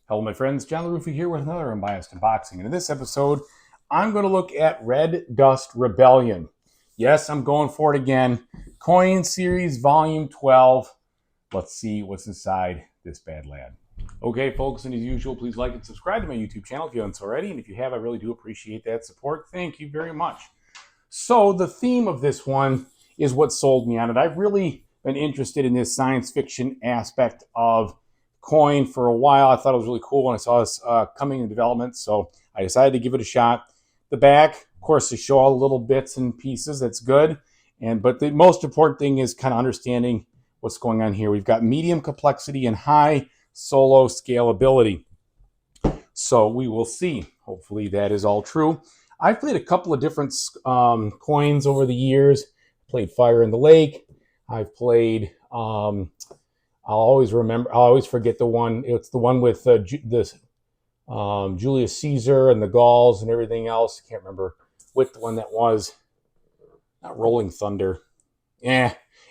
Hello, my friends. John LaRuffa here with another Unbiased Unboxing. And in this episode, I'm going to look at Red Dust Rebellion. Yes, I'm going for it again. Coin Series Volume 12. Let's see what's inside this bad lad. Okay, folks, and as usual, please like and subscribe to my YouTube channel if you haven't already. And if you have, I really do appreciate that support. Thank you very much. So the theme of this one is what sold me on it. I've really been interested in this science fiction aspect of coin for a while. I thought it was really cool when I saw this coming in development, so I decided to give it a shot. The back, of course, they show all the little bits and pieces. That's good, but the most important thing is kind of understanding what's going on here. We've got medium complexity and high solo scalability. So we will see. Hopefully that is all true. I've played a couple of different coins over the years. Played Fire in the Lake. I've played I'll always forget the one. It's the one with Julius Caesar and the Gauls and everything else. I can't remember what the one that was. Not Rolling Thunder.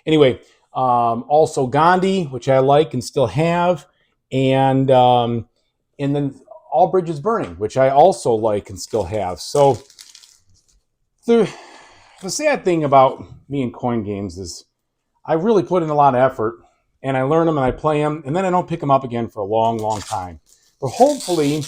Anyway, also Gandhi, which I like and still have, and then All Bridges Burning, which I also like and still have. So the sad thing about me and coin games is I really put in a lot of effort. And I learn them and I play them, and then I don't pick them up again for a long, long time. But hopefully,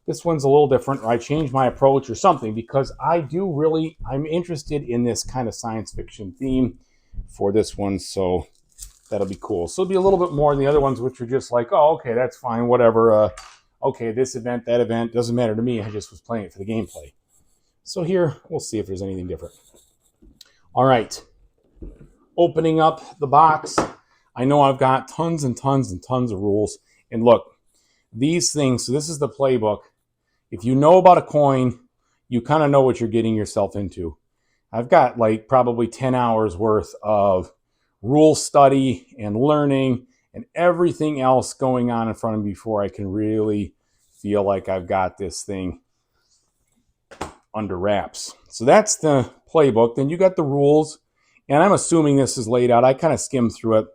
this one's a little different, or I change my approach or something, because I'm interested in this kind of science fiction theme for this one, so that'll be cool. So it'll be a little bit more than the other ones, which are just like, oh, okay, that's fine, whatever. Okay, this event, that event, doesn't matter to me. I just was playing it for the gameplay. So here, we'll see if there's anything different. All right, opening up the box. I know I've got tons and tons and tons of rules. And look, these things, so this is the playbook. If you know about a coin, you kind of know what you're getting yourself into. I've got like probably 10 hours worth of rule study and learning and everything else going on in front of me before I can really feel like I've got this thing under wraps. So that's the playbook. Then you got the rules. And I'm assuming this is laid out. I kind of skimmed through it.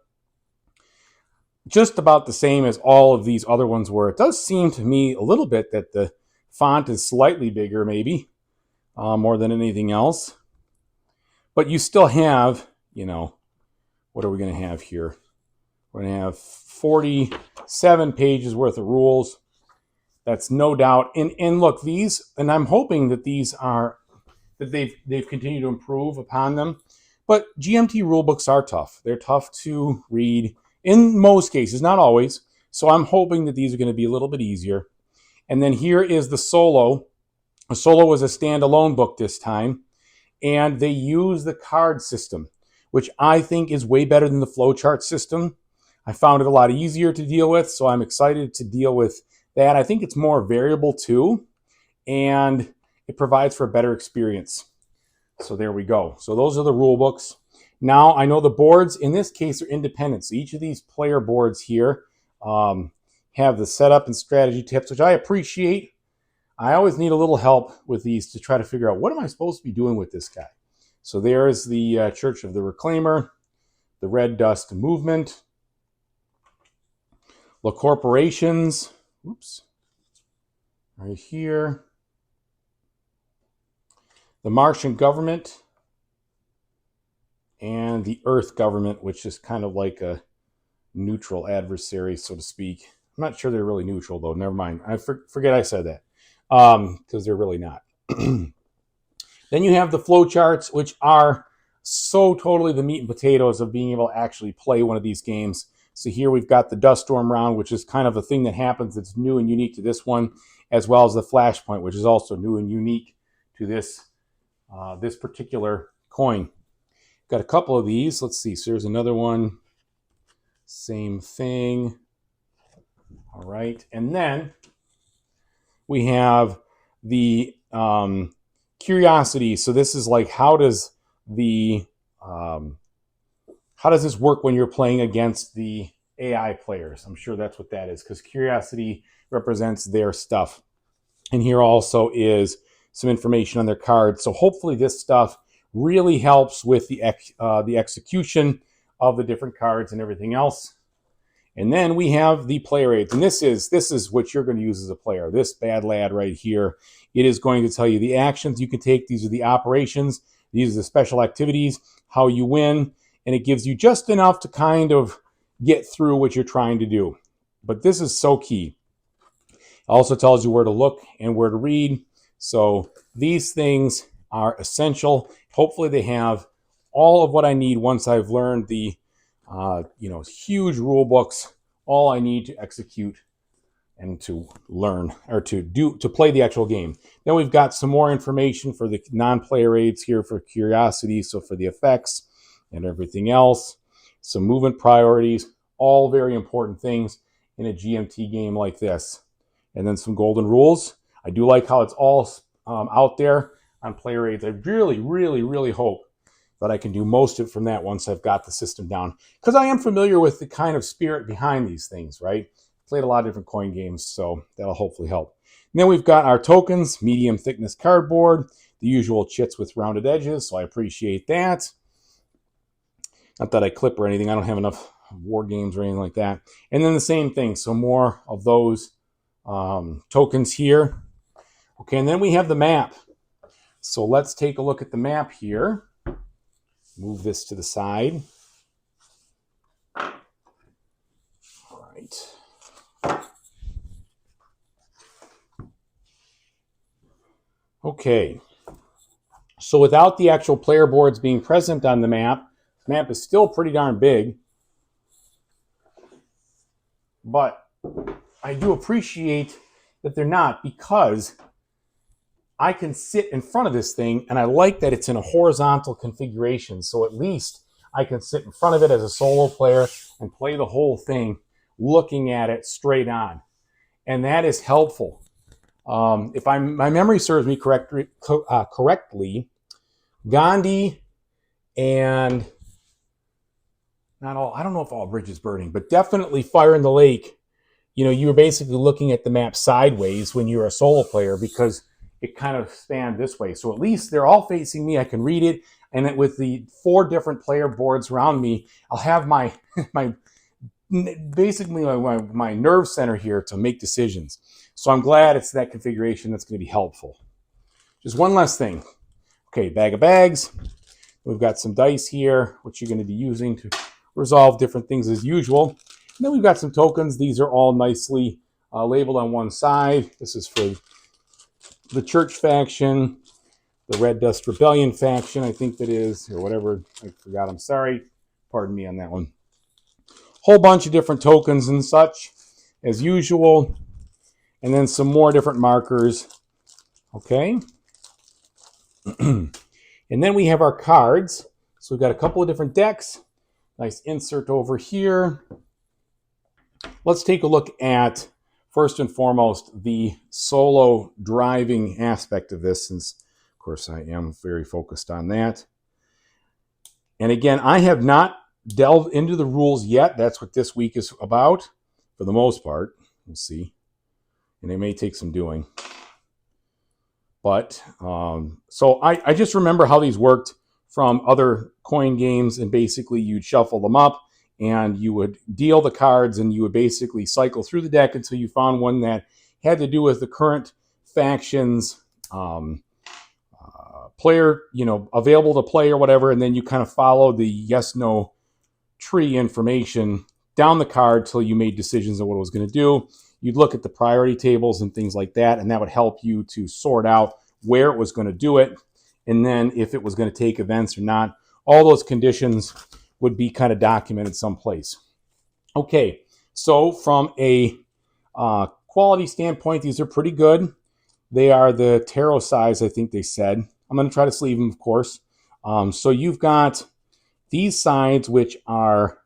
Just about the same as all of these other ones were. It does seem to me a little bit that the font is slightly bigger, maybe, more than anything else. But you still have, what are we going to have here? We're going to have 47 pages worth of rules. That's no doubt. And look, these, and I'm hoping that they've continued to improve upon them. But GMT rulebooks are tough. They're tough to read. In most cases, not always. So I'm hoping that these are going to be a little bit easier. And then here is the Solo. The Solo was a standalone book this time. And they use the card system, which I think is way better than the flowchart system. I found it a lot easier to deal with, so I'm excited to deal with that. I think it's more variable too, and it provides for a better experience. So there we go. So those are the rule books. Now, I know the boards, in this case, are independent. So each of these player boards here have the setup and strategy tips, which I appreciate. I always need a little help with these to try to figure out, what am I supposed to be doing with this guy? So there is the Church of the Reclaimer, the Red Dust Movement, the Corporations, right here, the Martian Government, and the Earth government, which is kind of like a neutral adversary, so to speak. I'm not sure they're really neutral, though. Never mind. I forget I said that, because they're really not. Then you have the flowcharts, which are so totally the meat and potatoes of being able to actually play one of these games. So here we've got the Dust Storm round, which is kind of a thing that happens that's new and unique to this one, as well as the Flashpoint, which is also new and unique to this particular coin. Got a couple of these. Let's see. So there's another one. Same thing. All right. And then we have the curiosity. So this is like, how does this work when you're playing against the AI players? I'm sure that's what that is, because curiosity represents their stuff. And here also is some information on their cards. So hopefully this stuff really helps with the execution of the different cards and everything else. And then we have the player aids. And this is what you're going to use as a player. This bad lad right here. It is going to tell you the actions you can take. These are the operations. These are the special activities, how you win. And it gives you just enough to kind of get through what you're trying to do. But this is so key. It also tells you where to look and where to read. So these things are essential. Hopefully they have all of what I need once I've learned the huge rule books, all I need to execute and to learn or to play the actual game. Then we've got some more information for the non-player aids here for curiosity, so for the effects and everything else, some movement priorities, all very important things in a GMT game like this. And then some golden rules. I do like how it's all out there on player aids. I really, really, really hope that I can do most of it from that once I've got the system down. Because I am familiar with the kind of spirit behind these things, right? Played a lot of different coin games, so that'll hopefully help. And then we've got our tokens, medium thickness cardboard, the usual chits with rounded edges, so I appreciate that. Not that I clip or anything. I don't have enough war games or anything like that. And then the same thing, so more of those tokens here. Okay, and then we have the map. So let's take a look at the map here. Move this to the side. All right. Okay. So without the actual player boards being present on the map is still pretty darn big. But I do appreciate that they're not, because I can sit in front of this thing, and I like that it's in a horizontal configuration. So at least I can sit in front of it as a solo player and play the whole thing looking at it straight on. And that is helpful. If my memory serves me correctly, Gandhi and not all, I don't know if all bridges burning, but definitely Fire in the Lake. You were basically looking at the map sideways when you were a solo player, because it kind of spanned this way. So at least they're all facing me. I can read it. And with the 4 different player boards around me, I'll have my basically my nerve center here to make decisions. So I'm glad it's that configuration that's going to be helpful. Just one last thing. Okay, bag of bags. We've got some dice here, which you're going to be using to resolve different things as usual. And then we've got some tokens. These are all nicely labeled on one side. This is for the Church faction, the Red Dust Rebellion faction, I think that is, or whatever. I forgot. I'm sorry. Pardon me on that one. Whole bunch of different tokens and such, as usual. And then some more different markers. Okay. And then we have our cards. So we've got a couple of different decks. Nice insert over here. Let's take a look at, first and foremost, the solo driving aspect of this, since, of course, I am very focused on that. And again, I have not delved into the rules yet. That's what this week is about, for the most part. We'll see. And it may take some doing. But, so I just remember how these worked from other coin games, and basically you'd shuffle them up, and you would deal the cards, and you would basically cycle through the deck until you found one that had to do with the current faction's player, available to play or whatever, and then you kind of follow the yes-no tree information down the card till you made decisions on what it was going to do. You'd look at the priority tables and things like that, and that would help you to sort out where it was going to do it, and then if it was going to take events or not. All those conditions would be kind of documented someplace. Okay, so from a quality standpoint, these are pretty good. They are the tarot size, I think they said. I'm going to try to sleeve them, of course. So you've got these sides, which are,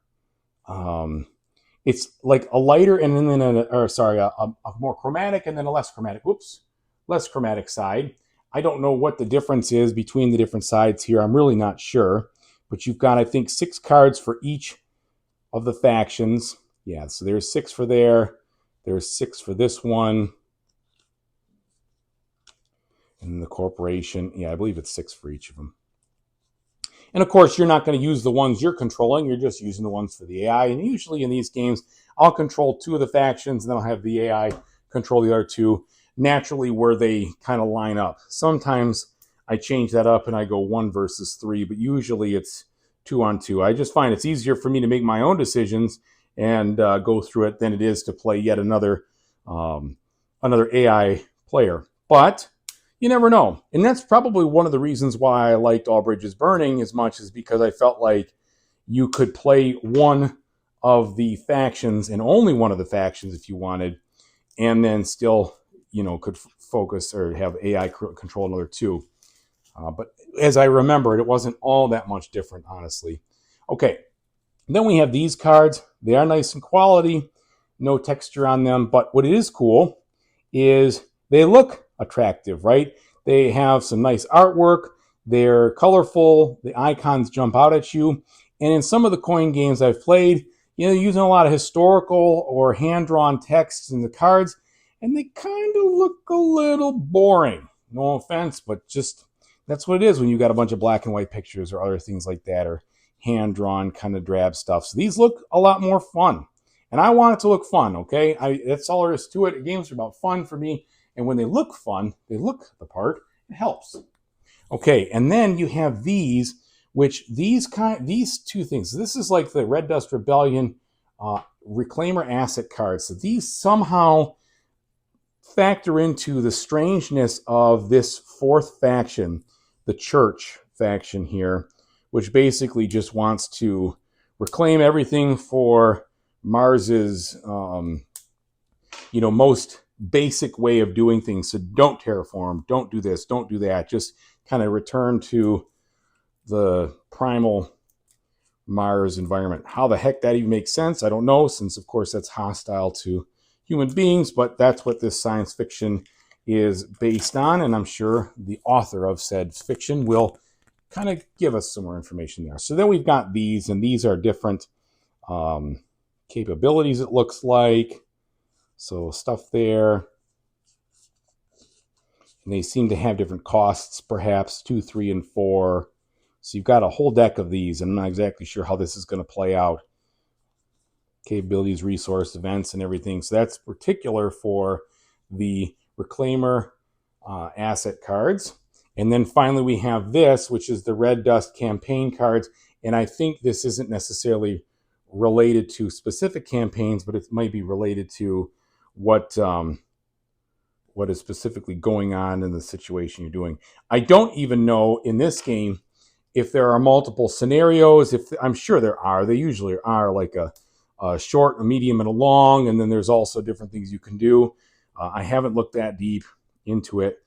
it's like a lighter and then a more chromatic and then a less chromatic. Less chromatic side. I don't know what the difference is between the different sides here. I'm really not sure. But you've got, I think, 6 cards for each of the factions. Yeah, so there's 6 for there. There's 6 for this one. And the corporation, yeah, I believe it's 6 for each of them. And of course, you're not going to use the ones you're controlling. You're just using the ones for the AI. And usually in these games, I'll control 2 of the factions, and then I'll have the AI control the other 2 naturally where they kind of line up. Sometimes I change that up and I go 1 versus 3, but usually it's 2 on 2. I just find it's easier for me to make my own decisions and go through it than it is to play yet another AI player. But you never know. And that's probably one of the reasons why I liked All Bridges Burning as much, as because I felt like you could play one of the factions and only one of the factions if you wanted, and then still, could focus or have AI control another 2. But as I remember, it wasn't all that much different, honestly. Okay, then we have these cards. They are nice in quality, no texture on them. But what is cool is they look attractive, right? They have some nice artwork. They're colorful. The icons jump out at you. And in some of the coin games I've played, using a lot of historical or hand-drawn text in the cards, and they kind of look a little boring. No offense, but just that's what it is when you got a bunch of black and white pictures or other things like that, or hand-drawn kind of drab stuff. So these look a lot more fun. And I want it to look fun, okay? That's all there is to it. Games are about fun for me. And when they look fun, they look the part, it helps. Okay, and then you have these, which these 2 things. This is like the Red Dust Rebellion Reclaimer asset cards. So these somehow factor into the strangeness of this 4th faction, the Church faction here, which basically just wants to reclaim everything for Mars's, most basic way of doing things. So don't terraform, don't do this, don't do that. Just kind of return to the primal Mars environment. How the heck that even makes sense, I don't know, since of course that's hostile to human beings, but that's what this science fiction is based on, and I'm sure the author of said fiction will kind of give us some more information there. So then we've got these, and these are different capabilities, it looks like. So stuff there. And they seem to have different costs, perhaps 2, 3, and 4. So you've got a whole deck of these, and I'm not exactly sure how this is going to play out. Capabilities, resource, events, and everything. So that's particular for the Reclaimer asset cards. And then finally we have this, which is the Red Dust campaign cards. And I think this isn't necessarily related to specific campaigns, but it might be related to what is specifically going on in the situation you're doing. I don't even know in this game if there are multiple scenarios. I'm sure there are. They usually are, like a short, a medium, and a long, and then there's also different things you can do. I haven't looked that deep into it,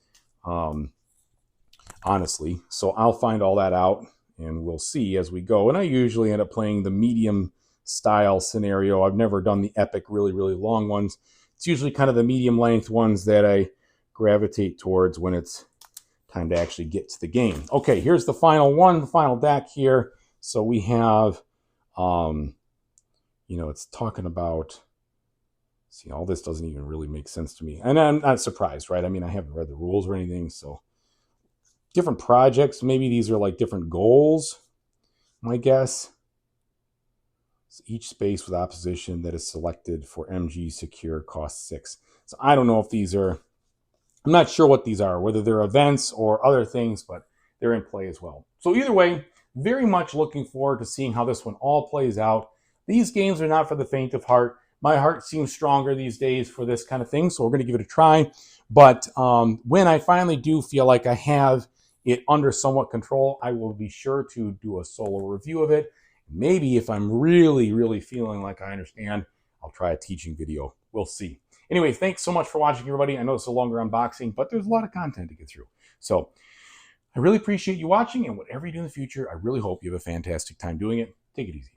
honestly. So I'll find all that out, and we'll see as we go. And I usually end up playing the medium style scenario. I've never done the epic, really, really long ones. It's usually kind of the medium length ones that I gravitate towards when it's time to actually get to the game. Okay, here's the final one, the final deck here. So we have, it's talking about, see, all this doesn't even really make sense to me. And I'm not surprised, right? I mean, I haven't read the rules or anything, so different projects, maybe these are like different goals, my guess. So each space with opposition that is selected for MG secure costs 6. So I don't know if these are, I'm not sure what these are, whether they're events or other things, but they're in play as well. So either way, very much looking forward to seeing how this one all plays out. These games are not for the faint of heart. My heart seems stronger these days for this kind of thing, so we're going to give it a try. But when I finally do feel like I have it under somewhat control, I will be sure to do a solo review of it. Maybe if I'm really, really feeling like I understand, I'll try a teaching video. We'll see. Anyway, thanks so much for watching, everybody. I know it's a longer unboxing, but there's a lot of content to get through. So I really appreciate you watching, and whatever you do in the future, I really hope you have a fantastic time doing it. Take it easy.